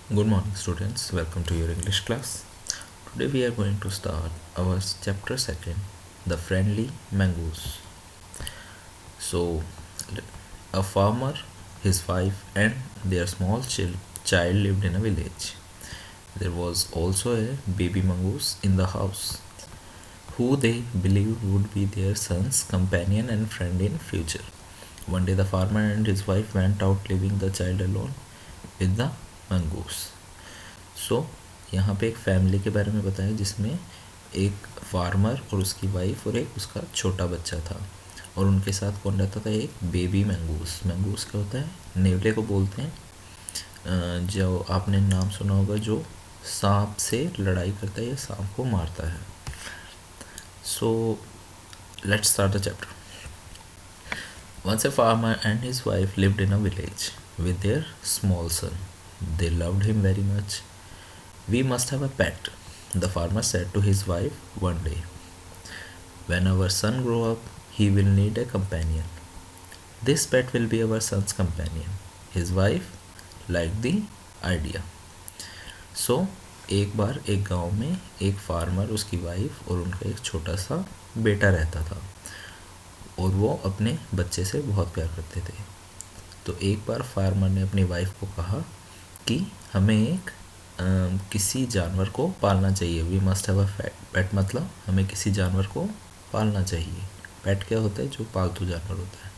Good morning, students. Welcome to your English class. Today we are going to start our chapter second, the friendly mangoes. So, a farmer, his wife, and their small child lived in a village. There was also a baby mongoose in the house, who they believed would be their son's companion and friend in future. One day, the farmer and his wife went out, leaving the child alone with the mongoose. सो यहाँ पे एक family के बारे में बताया जिसमें एक farmer और उसकी वाइफ और एक उसका छोटा बच्चा था, और उनके साथ कौन रहता था? एक बेबी मैंगूस। मैंगूस क्या होता है? नेवले को बोलते हैं। जो आपने नाम सुना होगा, जो सांप से लड़ाई करता है या सांप को मारता है। So let's start the chapter. Once a farmer and his wife lived in a village with their small son. They loved him very much. We must have a pet, the farmer said to his wife one day. When our son grows up, he will need a companion. This pet will be our son's companion. His wife liked the idea. So, एक बार एक गांव में एक farmer, उसकी wife और उनका एक छोटा सा बेटा रहता था, और वो अपने बच्चे से बहुत प्यार करते थे। तो एक बार फार्मर ने अपनी वाइफ को कहा कि हमें एक किसी जानवर को पालना चाहिए। वी मस्ट हैव अ पेट, मतलब हमें किसी जानवर को पालना चाहिए। पेट क्या होता है? जो पालतू जानवर होता है।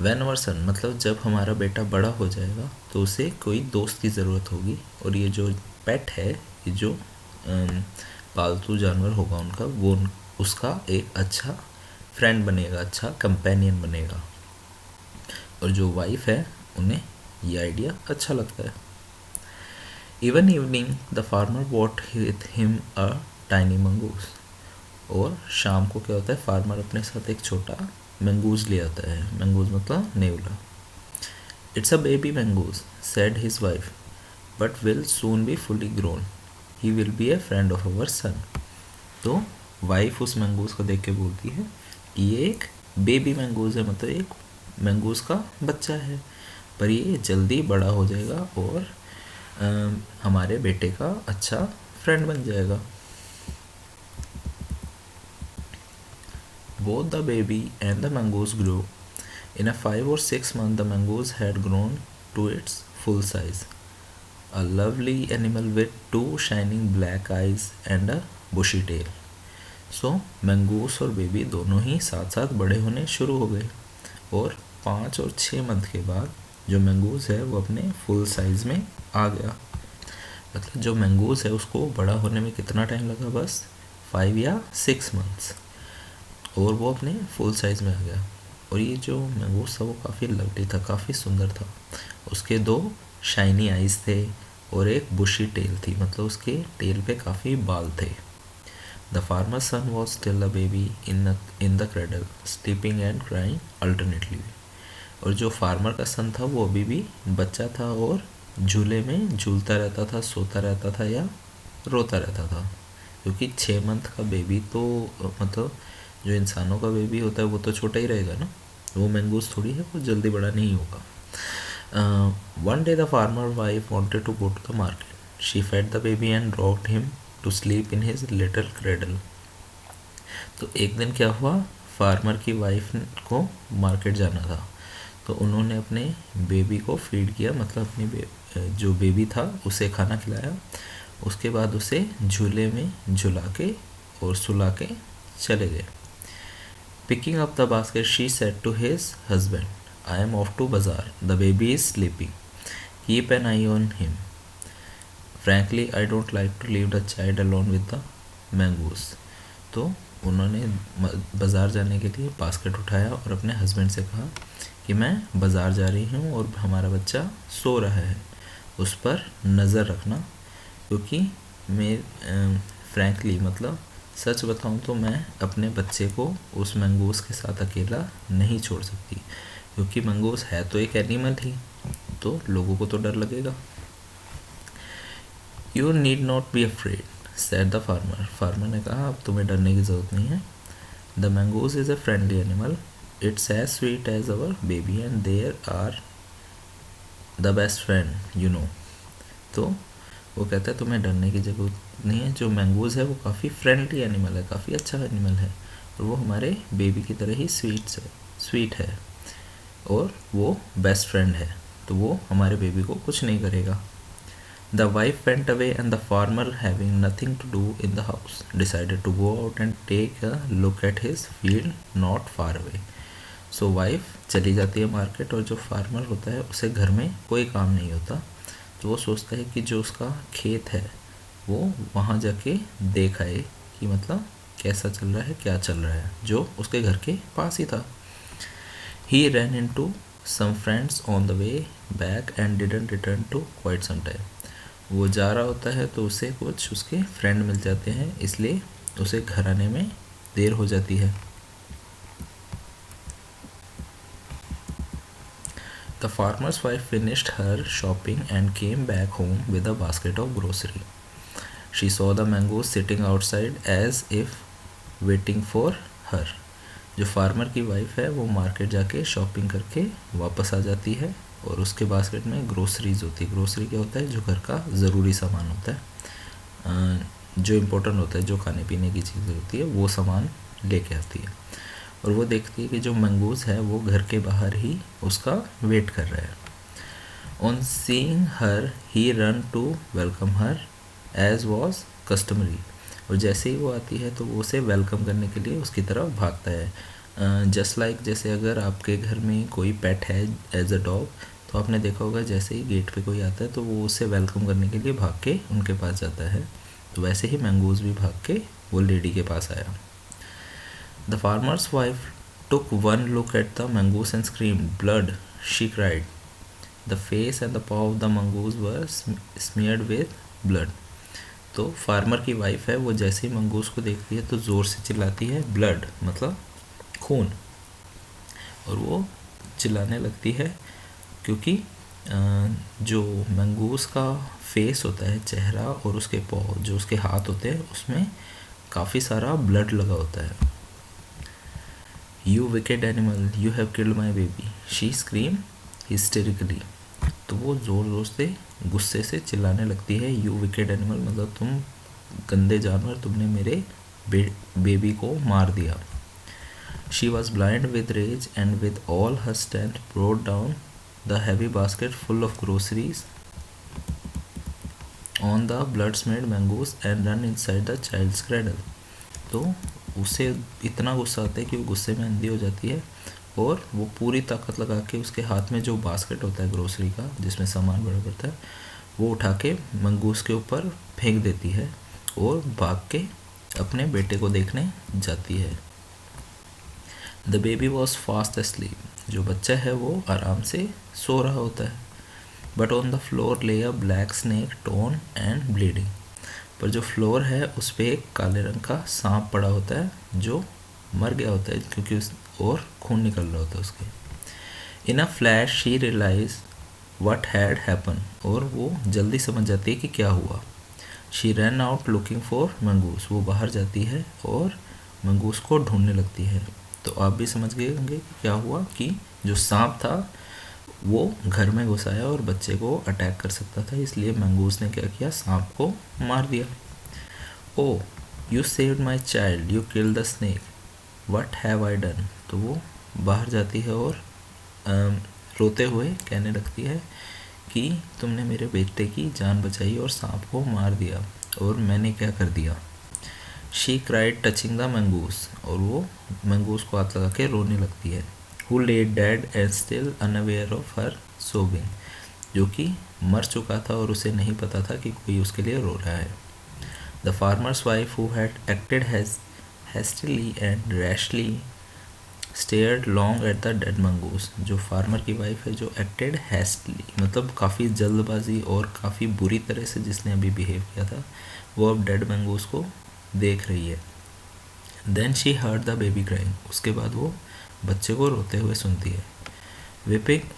व्हेन आवर सन, मतलब जब हमारा बेटा बड़ा हो जाएगा तो उसे कोई दोस्त की ज़रूरत होगी, और ये जो पेट है, ये जो पालतू जानवर होगा उनका, वो उसका एक अच्छा फ्रेंड बनेगा, अच्छा कंपेनियन बनेगा। और जो वाइफ है, उन्हें ये आइडिया अच्छा लगता है। Even evening, the farmer brought with him a tiny mongoose. और शाम को क्या होता है? फार्मर अपने साथ एक छोटा मंगूज ले आता है। मंगूज मतलब नेवला। It's a baby mongoose, said his wife, but will soon be fully grown. He will be a friend of our son. तो वाइफ उस मंगूज को देख के बोलती है कि ये एक बेबी मंगूज है, मतलब एक मंगूज का बच्चा है, पर ये जल्दी बड़ा हो जाएगा और हमारे बेटे का अच्छा फ्रेंड बन जाएगा। Both the baby and the mongoose grew. In a 5 or 6 months, the mongoose had grown to its full size. A lovely animal with two shining black eyes and a bushy tail. So, mongoose और baby दोनों ही साथ साथ बड़े होने शुरू हो गए, और 5 और 6 मंथ के बाद जो मंगूस है वो अपने फुल साइज़ में आ गया। मतलब जो मंगूस है उसको बड़ा होने में कितना टाइम लगा? बस 5 या 6 मंथ्स, और वो अपने फुल साइज़ में आ गया। और ये जो मंगूस था वो काफ़ी लवली था, काफ़ी सुंदर था। उसके 2 शाइनी आइज़ थे और एक बुशी टेल थी, मतलब उसके टेल पे काफ़ी बाल थे। The farmer son was still a baby in the cradle, sleeping and crying alternately. और जो फार्मर का सन था वो अभी भी बच्चा था और झूले में झूलता रहता था, सोता रहता था या रोता रहता था, क्योंकि 6 मंथ का बेबी तो मतलब जो इंसानों का बेबी होता है वो तो छोटा ही रहेगा ना, वो मैंगूस थोड़ी है, वो जल्दी बड़ा नहीं होगा। One day the farmer wife wanted to go to the market. She fed the baby and rocked him to sleep in his little cradle. तो एक दिन क्या हुआ, फार्मर की वाइफ को मार्केट जाना था, तो उन्होंने अपने बेबी को फीड किया, मतलब अपनी जो बेबी था उसे खाना खिलाया। उसके बाद उसे झूले में झुला के और सुला के चले गए। Picking up the basket she said to his husband, I am off to bazaar, the baby is sleeping, keep an eye on him, frankly I don't like to leave the child alone with the mongoose. तो उन्होंने बाज़ार जाने के लिए basket उठाया और अपने husband से कहा कि मैं बाज़ार जा रही हूँ और हमारा बच्चा सो रहा है, उस पर नज़र रखना, क्योंकि मैं फ्रैंकली मतलब सच बताऊँ तो मैं अपने बच्चे को उस मंगूस के साथ अकेला नहीं छोड़ सकती, क्योंकि मंगूस है तो एक एनिमल ही, तो लोगों को तो डर लगेगा। You need not be afraid, said the farmer. Farmer ने कहा अब तुम्हें डरने की ज़रूरत नहीं है. The mongoose is a friendly animal, it's as sweet as our baby and they are the best friend, you know. तो वो कहता है तुम्हें डरने की ज़रूरत नहीं है, जो मैंगूज़ है वो काफ़ी फ्रेंडली एनिमल है, काफ़ी अच्छा एनिमल है, और वो हमारे बेबी की तरह ही स्वीट है, और वो बेस्ट फ्रेंड है, तो वो हमारे बेबी को कुछ नहीं करेगा। The wife went away, and the farmer, having nothing to do in the house, decided to go out and take a look at his field not far away. So wife चली जाती है market, और जो farmer होता है उसे घर में कोई काम नहीं होता, तो वो सोचता है कि जो उसका खेत है वो वहाँ जाके देख आए कि मतलब कैसा चल रहा है, क्या चल रहा है, जो उसके घर के पास ही था। He ran into some friends on the way back and didn't return to quite some time. वो जा रहा होता है तो उसे कुछ उसके फ्रेंड मिल जाते हैं, इसलिए उसे घर आने में देर हो जाती है। The farmer's wife finished her shopping and came back home with a basket of grocery. She saw the mangoes sitting outside as if waiting for her. जो फार्मर की वाइफ है वो मार्केट जाके शॉपिंग करके वापस आ जाती है, और उसके बास्केट में ग्रोसरीज होती है। ग्रोसरी क्या होता है? जो घर का ज़रूरी सामान होता है, जो इम्पोर्टेंट होता है, जो खाने पीने की चीज़ें होती है, वो सामान लेके आती है। और वो देखती है कि जो मंगूज़ है वो घर के बाहर ही उसका वेट कर रहा है। On seeing her he run to welcome her as was customary. और जैसे ही वो आती है तो वो उसे वेलकम करने के लिए उसकी तरफ भागता है। जस्ट लाइक जैसे अगर आपके घर में कोई पेट है एज अ डॉग, तो आपने देखा होगा जैसे ही गेट पे कोई आता है तो वो उसे वेलकम करने के लिए भाग के उनके पास जाता है। तो वैसे ही मैंगोज़ भी भाग के वो लेडी के पास आया। The farmer's wife took one look at the mongoose and screamed, "Blood!" she cried. The face and the paw of the mongoose were smeared with blood. तो फार्मर की वाइफ है वो जैसे ही मंगूस को देखती है तो ज़ोर से चिल्लाती है, ब्लड मतलब खून, और वो चिल्लाने लगती है क्योंकि जो मंगूस का फेस होता है, चेहरा, और उसके पाव, जो उसके हाथ होते हैं, उसमें काफ़ी सारा ब्लड लगा होता है। "You wicked animal, you have killed my baby," she screamed hysterically. तो वो ज़ोर ज़ोर से गुस्से से चिल्लाने लगती है। "You wicked animal" मतलब तुम गंदे जानवर, तुमने मेरे बेबी को मार दिया। She was blind with rage and with all her strength brought down the heavy basket full of groceries on the blood-smeared mangoes and ran inside the child's cradle. तो उसे इतना गुस्सा आता है कि वो गुस्से में अंधी हो जाती है, और वो पूरी ताकत लगा के उसके हाथ में जो बास्केट होता है ग्रोसरी का, जिसमें सामान बड़ा पड़ता है, वो उठा के मंगूस के ऊपर फेंक देती है और भाग के अपने बेटे को देखने जाती है। The baby was fast asleep. जो बच्चा है वो आराम से सो रहा होता है। बट ऑन द फ्लोर ले अ black snake tone and bleeding. पर जो फ्लोर है उस पर एक काले रंग का सांप पड़ा होता है जो मर गया होता है, क्योंकि उस और खून निकल रहा होता है उसके। In a flash she realize what had happen. और वो जल्दी समझ जाती है कि क्या हुआ। She run out looking for mongoose. वो बाहर जाती है और मंगूस को ढूंढने लगती है। तो आप भी समझ गए होंगे कि क्या हुआ, कि जो सांप था वो घर में घुस आया और बच्चे को अटैक कर सकता था, इसलिए मंगूस ने क्या किया, सांप को मार दिया। Oh you saved my child, you kill the snake, what have I done. तो वो बाहर जाती है और रोते हुए कहने लगती है कि तुमने मेरे बेटे की जान बचाई और सांप को मार दिया, और मैंने क्या कर दिया. She cried touching the mongoose. और वो मंगूस को हाथ लगा के रोने लगती है। Who lay dead and still unaware of her sobbing. जो कि मर चुका था और उसे नहीं पता था कि कोई उसके लिए रो रहा है। The farmer's wife, who had acted hastily and rashly, stared long at the dead mongoose. जो फार्मर की वाइफ है जो acted hastily मतलब काफ़ी जल्दबाजी और काफ़ी बुरी तरह से जिसने अभी बिहेव किया था, वो अब डेड मंगूस को देख रही है। Then she heard the baby crying. उसके बाद वो बच्चे को रोते हुए सुनती है।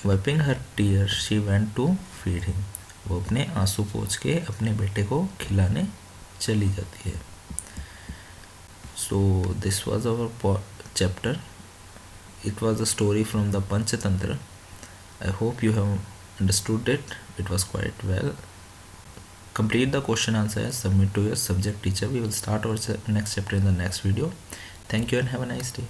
Wiping her tears, she went to feed him. वो अपने आंसू पोंछ के अपने बेटे को खिलाने चली जाती है। So this was our chapter. It was a story from the Panchatantra. I hope you have understood it. It was quite well. complete the question answer and submit to your subject teacher. We will start our next chapter in the next video. Thank you and have a nice day.